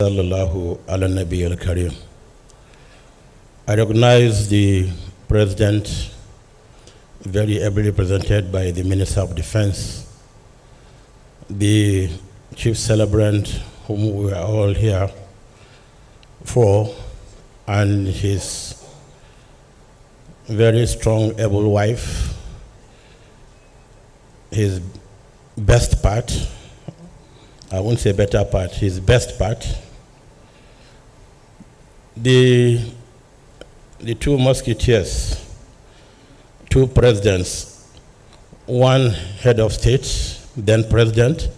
Sallallahu ala Nabi al-Karim. I recognize the President, very ably represented by the Minister of Defense, the Chief Celebrant, whom we are all here for, and his very strong, able wife, his best part, I won't say better part, his best part, the two musketeers, two presidents, one head of state, then president,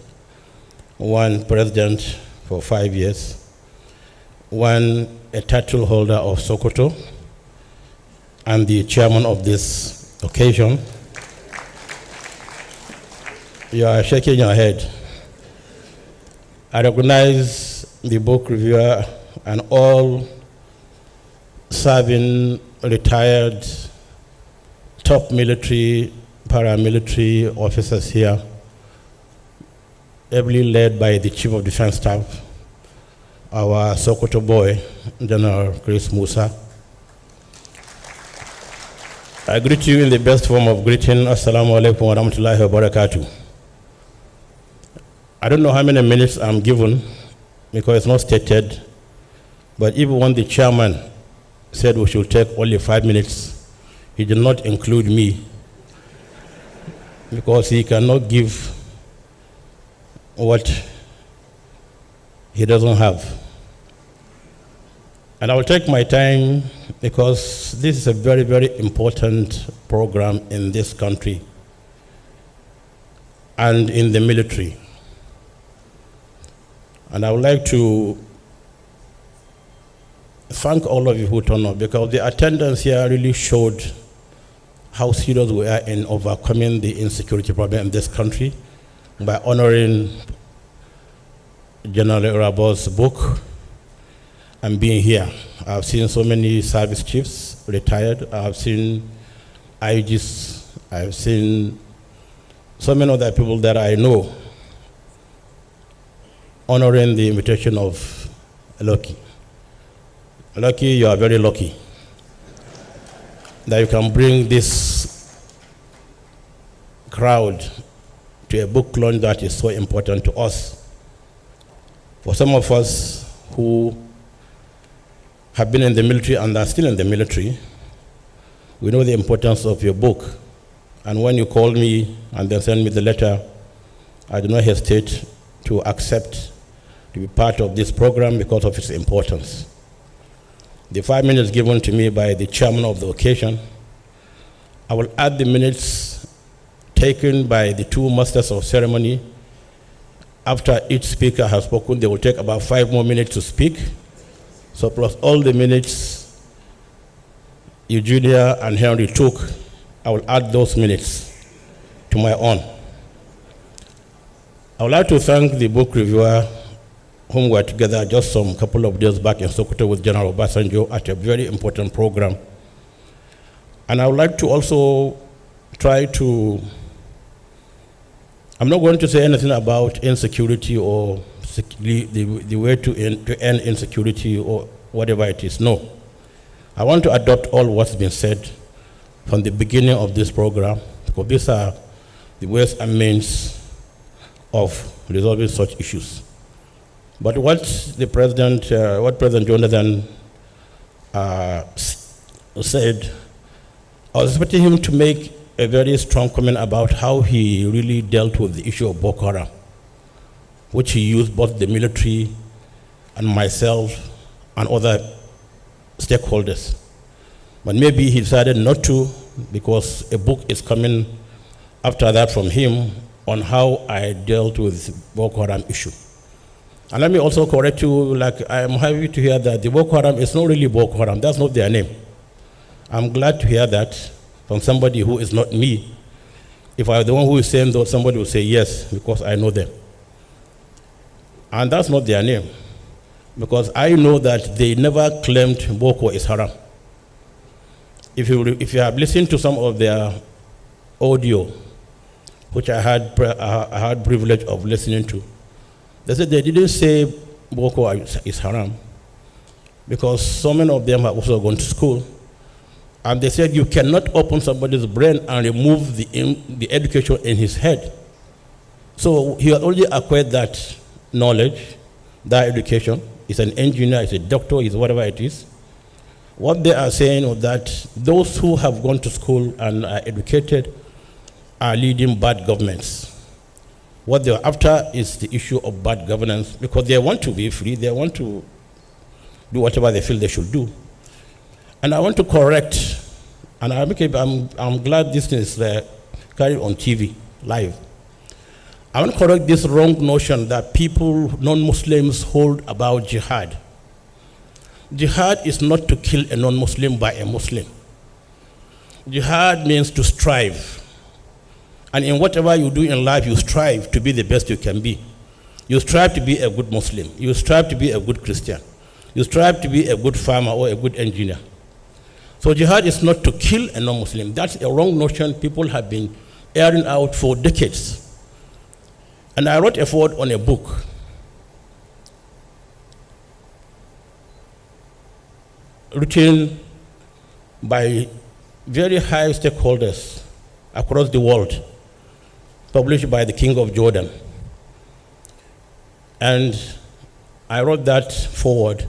one president for 5 years, one a title holder of Sokoto, and the chairman of this occasion. You are shaking your head. I recognize the book reviewer and all serving retired top military, paramilitary officers here, ably led by the Chief of Defense Staff, our Sokoto boy, General Chris Musa. I greet you in the best form of greeting. Assalamu alaikum wa rahmatullahi wa barakatuh. I don't know how many minutes I'm given because it's not stated, but even when the chairman said we should take only 5 minutes, he did not include me because he cannot give what he doesn't have. And I will take my time because this is a very, very important program in this country and in the military. And I would like to thank all of you who turned up because the attendance here really showed how serious we are in overcoming the insecurity problem in this country by honoring General Irabo's book and being here. I've seen so many service chiefs retired. I've seen IGs. I've seen so many other people that I know honoring the invitation of Lucky. Lucky, you are very lucky that you can bring this crowd to a book launch that is so important to us. For some of us who have been in the military and are still in the military, we know the importance of your book. And when you call me and then send me the letter, I do not hesitate to accept to be part of this program because of its importance. The 5 minutes given to me by the chairman of the occasion, I will add the minutes taken by the two masters of ceremony. After each speaker has spoken, they will take about 5 more minutes to speak. So plus all the minutes Eugenia and Henry took, I will add those minutes to my own. I would like to thank the book reviewer whom we were together just some couple of days back in Sokoto with General Obasanjo at a very important program. And I would like to also try to, I'm not going to say anything about insecurity or the way to end insecurity or whatever it is. No. I want to adopt all what's been said from the beginning of this program, because these are the ways and means of resolving such issues. But what President Jonathan said, I was expecting him to make a very strong comment about how he really dealt with the issue of Boko Haram, which he used both the military and myself and other stakeholders. But maybe he decided not to because a book is coming after that from him on how I dealt with Boko Haram issue. And let me also correct you, like I'm happy to hear that the Boko Haram is not really Boko Haram, that's not their name. I'm glad to hear that from somebody who is not me. If I were the one who is saying that, somebody would say yes, because I know them. And that's not their name, because I know that they never claimed Boko is haram. If you have listened to some of their audio, which I had privilege of listening to, they said they didn't say Boko is haram, because so many of them have also gone to school, and they said you cannot open somebody's brain and remove the education in his head. So he has already acquired that knowledge, that education. He's an engineer, he's a doctor, he's whatever it is. What they are saying is that those who have gone to school and are educated are leading bad governments. What they're after is the issue of bad governance, because they want to be free, they want to do whatever they feel they should do. And I want to correct, and I'm glad this is carried on TV, live. I want to correct this wrong notion that people, non-Muslims, hold about jihad. Jihad is not to kill a non-Muslim by a Muslim. Jihad means to strive. And in whatever you do in life, you strive to be the best you can be. You strive to be a good Muslim. You strive to be a good Christian. You strive to be a good farmer or a good engineer. So jihad is not to kill a non-Muslim. That's a wrong notion people have been airing out for decades. And I wrote a foreword on a book. Written by very high stakeholders across the world, published by the King of Jordan. And I wrote that forward,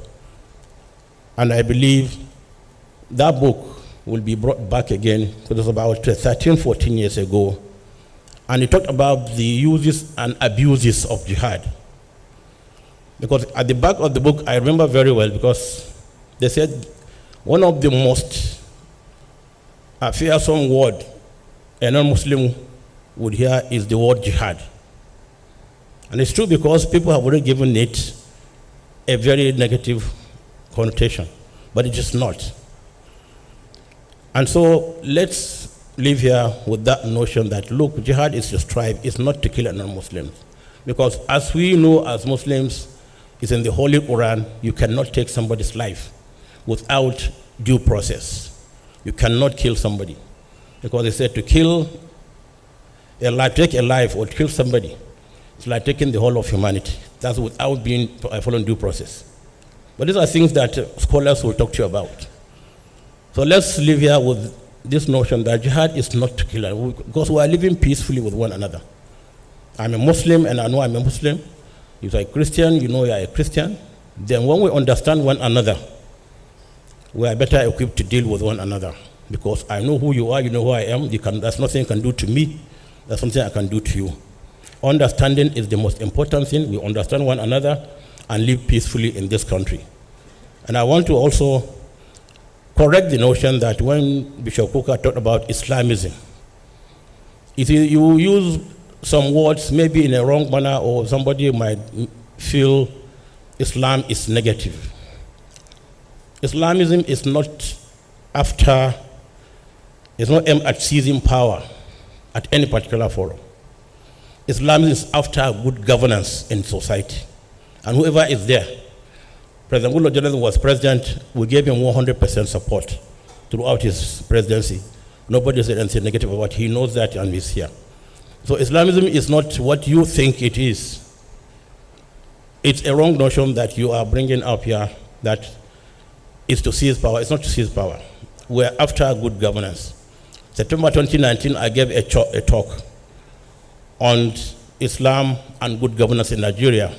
and I believe that book will be brought back again, because it was about 13, 14 years ago, and it talked about the uses and abuses of jihad. Because at the back of the book, I remember very well, because they said one of the most fearsome word a non-Muslim would hear is the word jihad. And it's true, because people have already given it a very negative connotation, but it is not. And so let's live here with that notion that, look, jihad is to strive, it's not to kill a non-Muslim. Because as we know as Muslims, it's in the Holy Quran, you cannot take somebody's life without due process. You cannot kill somebody. Because they said to kill a life, take a life or kill somebody, it's like taking the whole of humanity. That's without being following due process. But these are things that scholars will talk to you about. So let's live here with this notion that jihad is not to kill, because we are living peacefully with one another. I'm a Muslim and I know I'm a Muslim. If you're a Christian, you know you're a Christian. Then when we understand one another, we are better equipped to deal with one another. Because I know who you are, you know who I am. There's nothing you can do to me. There's something I can do to you. Understanding is the most important thing. We understand one another and live peacefully in this country. And I want to also correct the notion that when Bishop Kukah talked about Islamism, you use some words maybe in a wrong manner, or somebody might feel Islam is negative. Islamism is not aimed at seizing power at any particular forum. Islam is after good governance in society. And whoever is there, President Goodluck Jonathan was president, we gave him 100% support throughout his presidency. Nobody said anything negative about it. He knows that and he's here. So Islamism is not what you think it is. It's a wrong notion that you are bringing up here, that is to seize power. It's not to seize power. We're after good governance. September 2019, I gave a talk on Islam and good governance in Nigeria.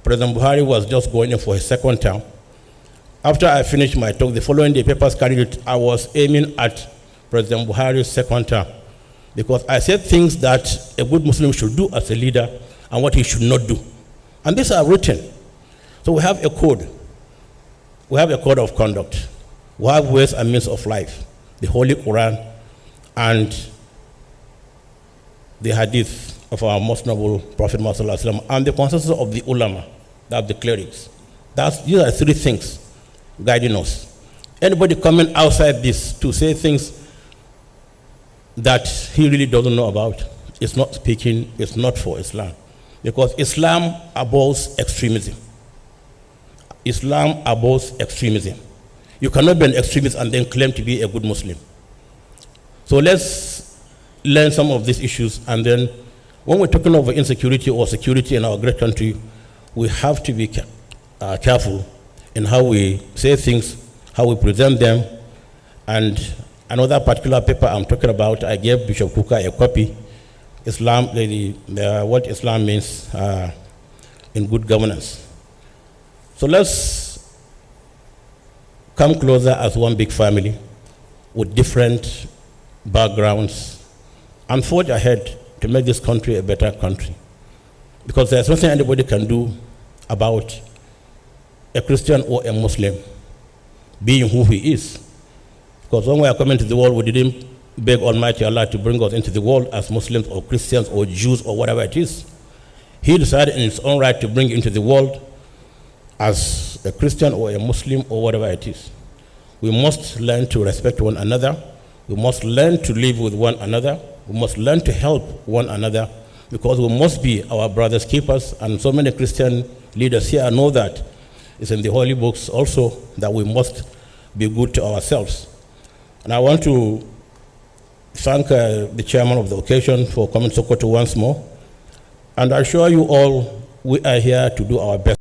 President Buhari was just going in for his second term. After I finished my talk, the following day, papers carried it, I was aiming at President Buhari's second term, because I said things that a good Muslim should do as a leader and what he should not do. And these are written. So we have a code. We have a code of conduct. We have ways and means of life, the Holy Quran and the hadith of our most noble Prophet Muhammad and the consensus of the ulama, that the clerics. These are three things guiding us. Anybody coming outside this to say things that he really doesn't know about is not speaking, it's not for Islam. Because Islam abhors extremism. Islam abhors extremism. You cannot be an extremist and then claim to be a good Muslim. So let's learn some of these issues, and then when we're talking about insecurity or security in our great country, we have to be careful in how we say things, how we present them. And another particular paper I'm talking about, I gave Bishop Kukah a copy, Islam, what Islam means in good governance. So let's come closer as one big family with different backgrounds and forge ahead to make this country a better country. Because there's nothing anybody can do about a Christian or a Muslim being who he is. Because when we are coming to the world, we didn't beg Almighty Allah to bring us into the world as Muslims or Christians or Jews or whatever it is. He decided in his own right to bring you into the world as a Christian or a Muslim or whatever it is. We must learn to respect one another. We must learn to live with one another. We must learn to help one another, because we must be our brothers' keepers. And so many Christian leaders here know that. It's in the holy books also that we must be good to ourselves. And I want to thank the chairman of the occasion for coming to Sokoto once more. And I assure you all, we are here to do our best.